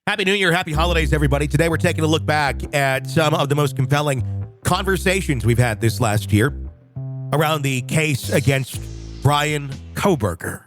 Happy New Year, happy holidays, everybody. Today we're taking a look back at some of the most compelling conversations we've had this last year around the case against Bryan Kohberger.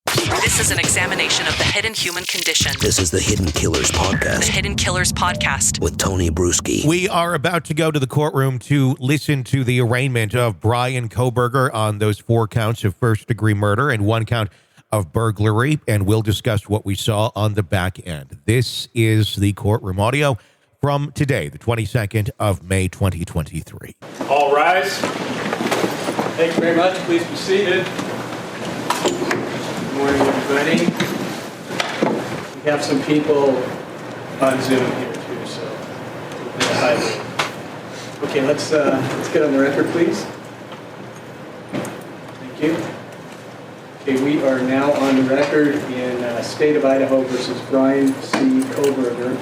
This is an examination of the hidden human condition. This is the Hidden Killers Podcast. The Hidden Killers Podcast. With Tony Brueski. We are about to go to the courtroom to listen to the arraignment of Bryan Kohberger on those 4 counts of first-degree murder and 1 count of burglary, and we'll discuss what we saw on the back end. This is the courtroom audio from today, the 22nd of May, 2023. All rise. Thank you very much. Please be seated. Good morning, everybody. We have some people on Zoom here too, so hi. Okay, let's get on the record, please. Thank you. Okay, we are now on the record in State of Idaho versus Bryan C. Kohberger,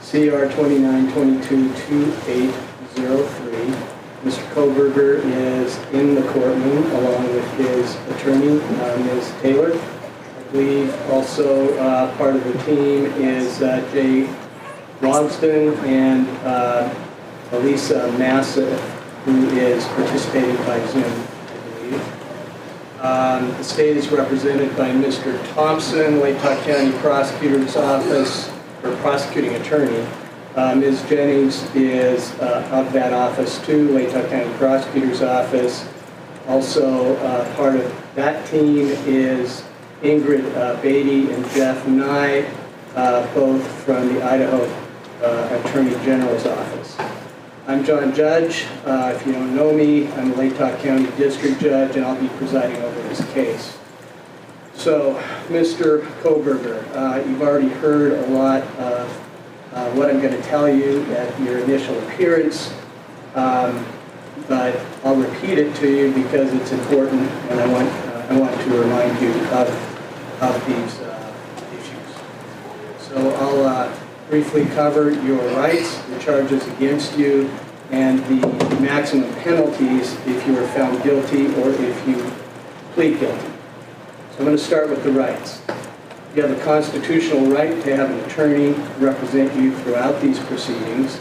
CR 2922-2803. Mr. Kohberger is in the courtroom along with his attorney, Ms. Taylor. I believe also part of the team is Jay Logston and Elisa Massa, who is participating by Zoom, I believe. The state is represented by Mr. Thompson, Lake County Prosecutor's Office, or Prosecuting Attorney. Ms. Jennings is of that office too, Lake County Prosecutor's Office. Also part of that team is Ingrid Beatty and Jeff Nye, both from the Idaho Attorney General's Office. I'm John Judge. If you don't know me, I'm the Lake County District Judge, and I'll be presiding over this case. So, Mr. Kohberger, you've already heard a lot of what I'm going to tell you at your initial appearance, but I'll repeat it to you because it's important, and I want to remind you of these issues. So I'll briefly cover your rights, the charges against you, and the maximum penalties if you are found guilty or if you plead guilty. So I'm going to start with the rights. You have a constitutional right to have an attorney represent you throughout these proceedings.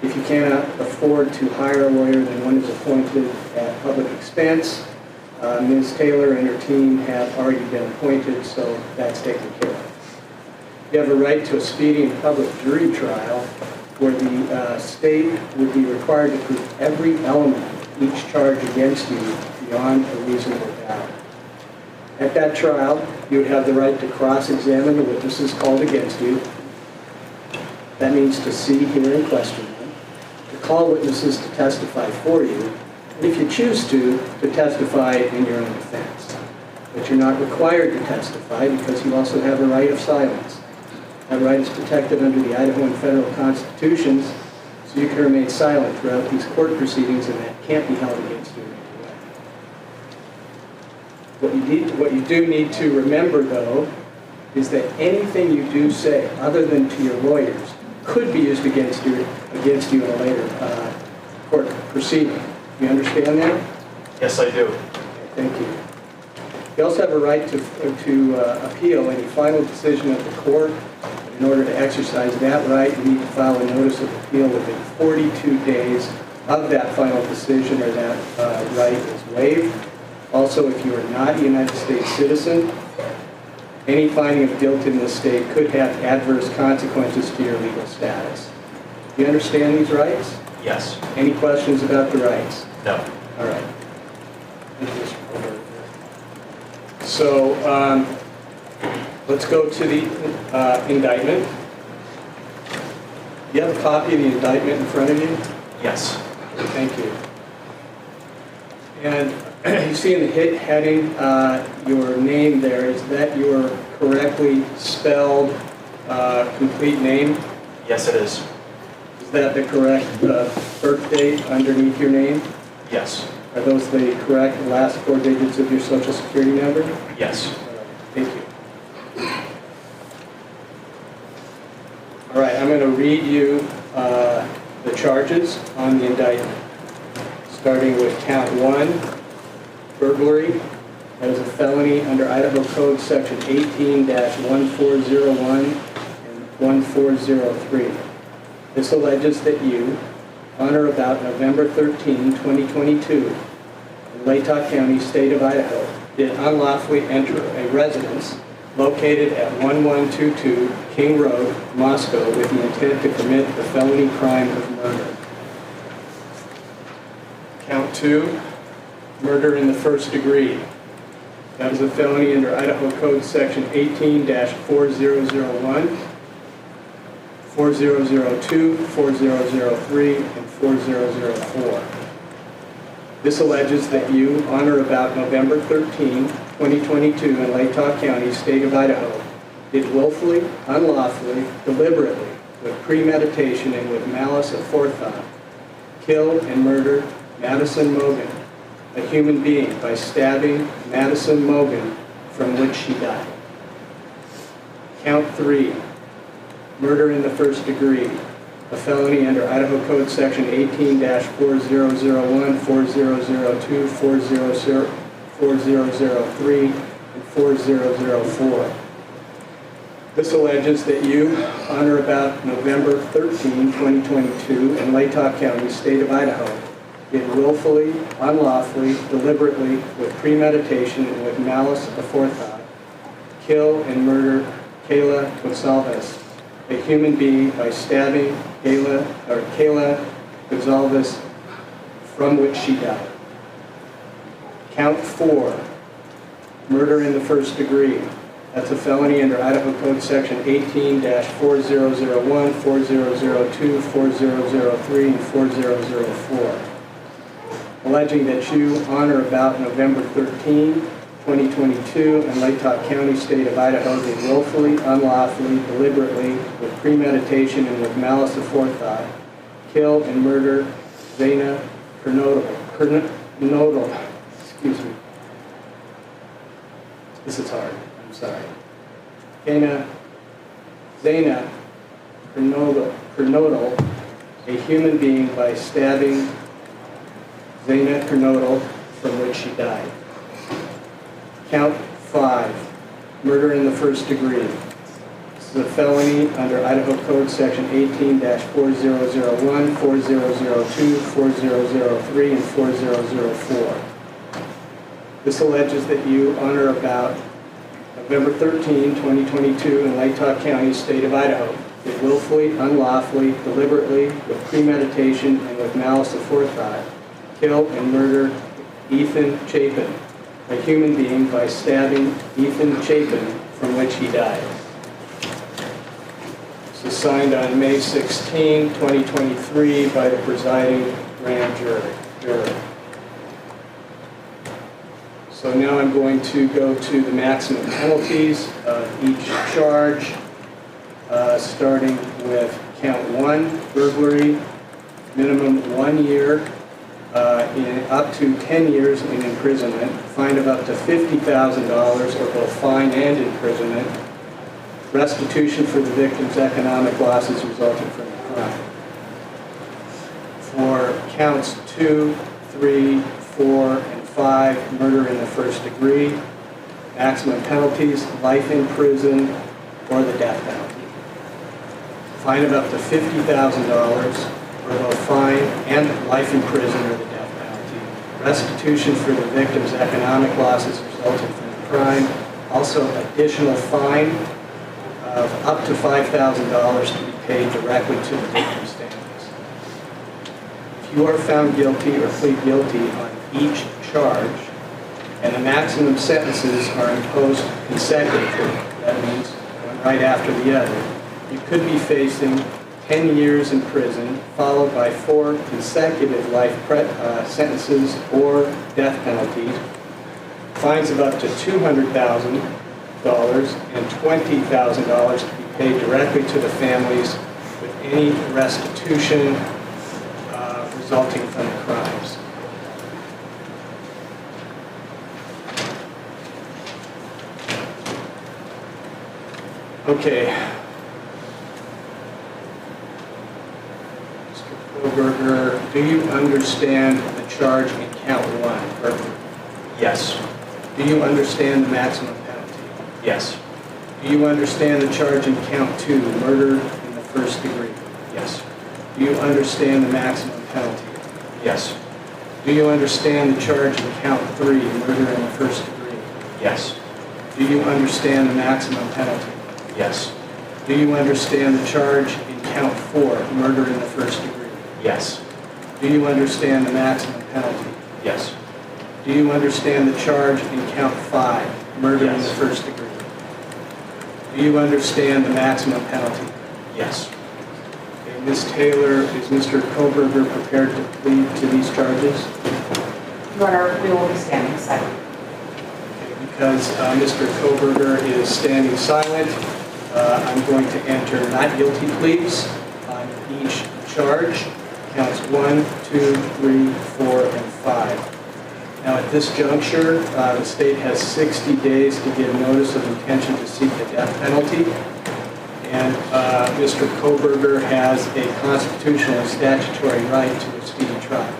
If you cannot afford to hire a lawyer, then one is appointed at public expense. Ms. Taylor and her team have already been appointed, so that's taken care of. You have a right to a speedy and public jury trial where the state would be required to prove every element of each charge against you beyond a reasonable doubt. At that trial, you would have the right to cross-examine the witnesses called against you. That means to see, hear, and question them, to call witnesses to testify for you, and if you choose to testify in your own defense. But you're not required to testify because you also have a right of silence. That right is protected under the Idaho and federal constitutions, so you can remain silent throughout these court proceedings, and that can't be held against you in any way. What you do need to remember, though, is that anything you do say, other than to your lawyers, could be used against you in a later court proceeding. You understand that? Yes, I do. Thank you. You also have a right to appeal any final decision of the court. In order to exercise that right, you need to file a notice of appeal within 42 days of that final decision, or that right is waived. Also, if you are not a United States citizen, any finding of guilt in this state could have adverse consequences to your legal status. Do you understand these rights? Yes. Any questions about the rights? No. All right. Thank you, Mr. Kohberger. So, let's go to the indictment. Do you have a copy of the indictment in front of you? Yes. Thank you. And you see in the heading your name there. Is that your correctly spelled complete name? Yes, it is. Is that the correct birth date underneath your name? Yes. Are those the correct last 4 digits of your social security number? Yes. Thank you. All right, I'm going to read you the charges on the indictment, starting with count 1, burglary. That is a felony under Idaho Code Section 18-1401, and 1403. This alleges that you, on or about November 13, 2022, in Latah County, state of Idaho, did unlawfully enter a residence located at 1122 King Road, Moscow, with the intent to commit the felony crime of murder. Count 2, murder in the first degree. That is a felony under Idaho Code Section 18-4001, 4002, 4003, and 4004. This alleges that you, on or about November 13, 2022, in Latah County, state of Idaho, did willfully, unlawfully, deliberately, with premeditation and with malice aforethought, kill and murder Madison Mogan, a human being, by stabbing Madison Mogan, from which she died. Count 3, murder in the first degree, a felony under Idaho Code Section 18-4001, 4002, 4003, and 4004. This alleges that you, on or about November 13, 2022, in Latah County, state of Idaho, did willfully, unlawfully, deliberately, with premeditation and with malice aforethought, kill and murder Kayla Gonzalez, a human being, by stabbing Kayla Gonzalez, from which she died. Count 4, murder in the first degree. That's a felony under Idaho Code Section 18-4001, 4002, 4003, and 4004. Alleging that you, on or about November 13, 2022, in Latah County, state of Idaho, did willfully, unlawfully, deliberately, with premeditation and with malice aforethought, kill and murder Zana Kernodle. Excuse me. This is hard. I'm sorry. Zana Kernodle, a human being, by stabbing Zana Kernodle, from which she died. Count 5, murder in the first degree. This is a felony under Idaho Code Section 18-4001, 4002, 4003, and 4004. This alleges that you, on or about November 13, 2022, in Latah County, state of Idaho, did willfully, unlawfully, deliberately, with premeditation and with malice aforethought, kill and murder Ethan Chapin, a human being, by stabbing Ethan Chapin, from which he died. This was signed on May 16, 2023 by the presiding grand jury. So now I'm going to go to the maximum penalties of each charge, starting with count 1, burglary, minimum 1 year, up to 10 years in imprisonment, fine of up to $50,000 or both fine and imprisonment, restitution for the victim's economic losses resulting from the crime. For counts 2, 3, 4, and 5, murder in the first degree, maximum penalties, life in prison or the death penalty. Fine of up to $50,000 or both fine and life in prison or the death penalty. Restitution for the victim's economic losses resulting from the crime. Also, additional fine of up to $5,000 to be paid directly to the victim's families. If you are found guilty or plead guilty on each charge, and the maximum sentences are imposed consecutively, that means one right after the other, you could be facing 10 years in prison, followed by 4 consecutive life sentences or death penalties, fines of up to $200,000 and $20,000 to be paid directly to the families, with any restitution resulting from the crimes. Okay. Mr. Kohberger, do you understand the charge in count 1? Yes. Do you understand the maximum penalty? Yes. Do you understand the charge in count 2, murder in the first degree? Yes. Do you understand the maximum penalty? Yes. Do you understand the charge in count 3, murder in the first degree? Yes. Do you understand the maximum penalty? Yes. Do you understand the charge in count 4, murder in the first degree? Yes. Do you understand the maximum penalty? Yes. Do you understand the charge in count 5, murder in the Yes. first degree? Do you understand the maximum penalty? Yes. Okay, Ms. Taylor, is Mr. Kohberger prepared to plead to these charges? Your Honor, we will be standing silent. Okay, because Mr. Kohberger is standing silent, I'm going to enter not guilty pleas on each charge, counts 1, 2, 3, 4, and 5. Now, at this juncture, the state has 60 days to give notice of intention to seek the death penalty. And Mr. Kohberger has a constitutional and statutory right to a speedy trial.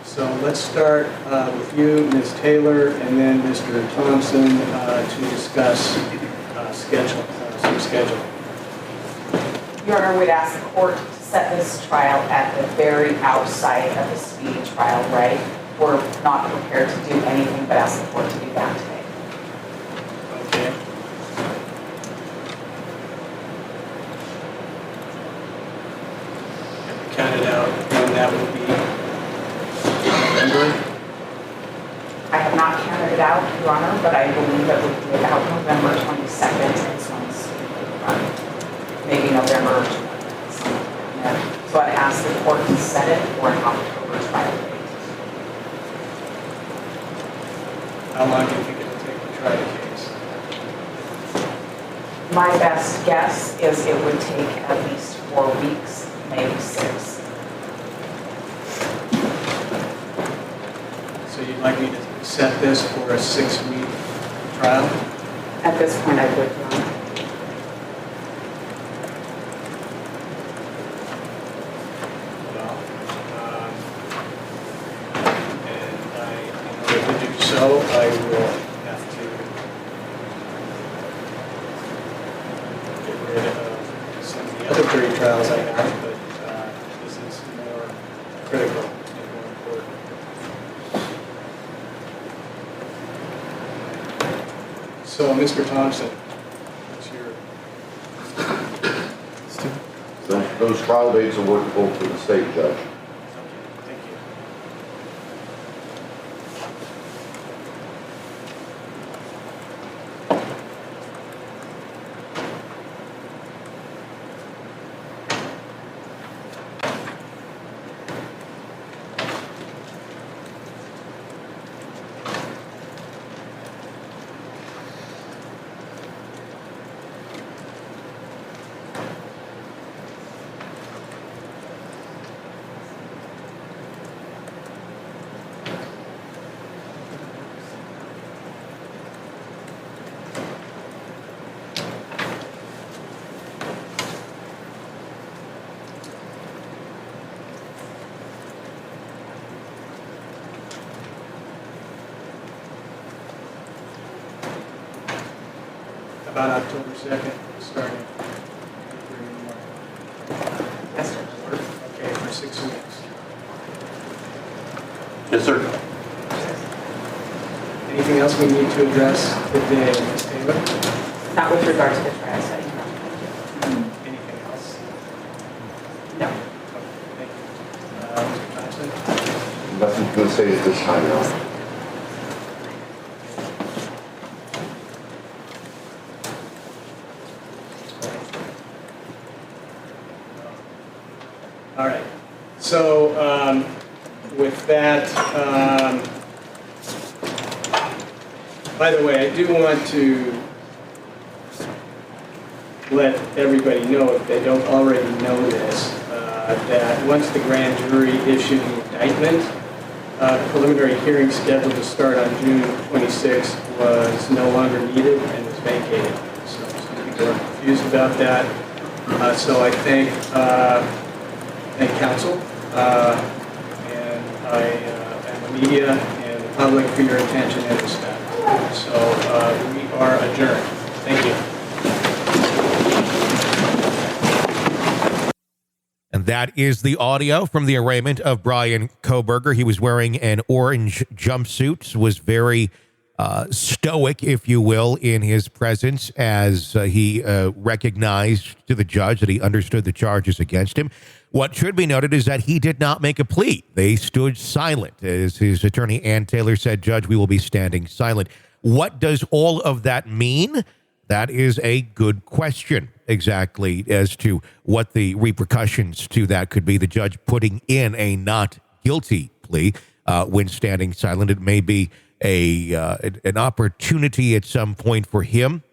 So let's start with you, Ms. Taylor, and then Mr. Thompson to discuss some scheduling. Your Honor, we'd ask the court to set this trial at the very outside of the speedy trial, right? We're not prepared to do anything but ask the court to do that today. Okay. Have you counted out when that will be? November? I have not counted it out, Your Honor, but I believe it would be about November 22nd and maybe November 20th. So I'd ask the court to set it for an October trial date. How long do you think it'll take to try the case? My best guess is it would take at least 4 weeks, maybe 6. So you'd like me to set this for a 6-week trial? At this point, I would, Your Honor. Well, and in order to do so, I will have to get rid of some of the other jury trials I have, but this is more critical and more important. So, Mr. Thompson, what's your... Those trial dates are workable for the state judge. Okay, thank you. About October 2nd, starting. Yes, sir. Okay, for 6 weeks. Yes, sir. Anything else we need to address today, Ms. Taylor? Not with regard to the trial setting. Anything else? No. Okay, thank you. Mr. Thompson? Nothing to say at this time, Your Honor. All right. So with that, by the way, I do want to let everybody know, if they don't already know this, that once the grand jury issued the indictment, preliminary hearing scheduled to start on June 26th was no longer needed and was vacated. So some people are confused about that. So I thank counsel and the media and the public for your attention and respect. So we are adjourned. Thank you. And that is the audio from the arraignment of Bryan Kohberger. He was wearing an orange jumpsuit, was very stoic, if you will, in his presence as he recognized to the judge that he understood the charges against him. What should be noted is that he did not make a plea. They stood silent. As his attorney, Ann Taylor, said, "Judge, we will be standing silent." What does all of that mean? That is a good question, exactly, as to what the repercussions to that could be. The judge putting in a not guilty plea when standing silent. It may be an opportunity at some point for him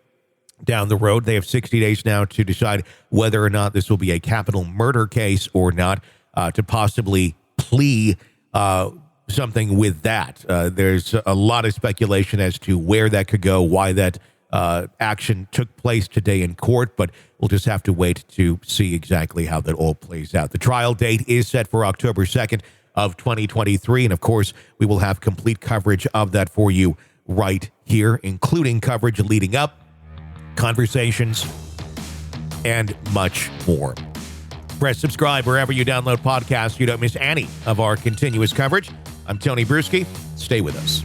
down the road. They have 60 days now to decide whether or not this will be a capital murder case or not, to possibly plea something with that. There's a lot of speculation as to where that could go, why that action took place today in court, but we'll just have to wait to see exactly how that all plays out. The trial date is set for October 2nd of 2023, and of course, we will have complete coverage of that for you right here, including coverage leading up, conversations, and much more. Press subscribe wherever you download podcasts. You don't miss any of our continuous coverage. I'm Tony Brueski. Stay with us.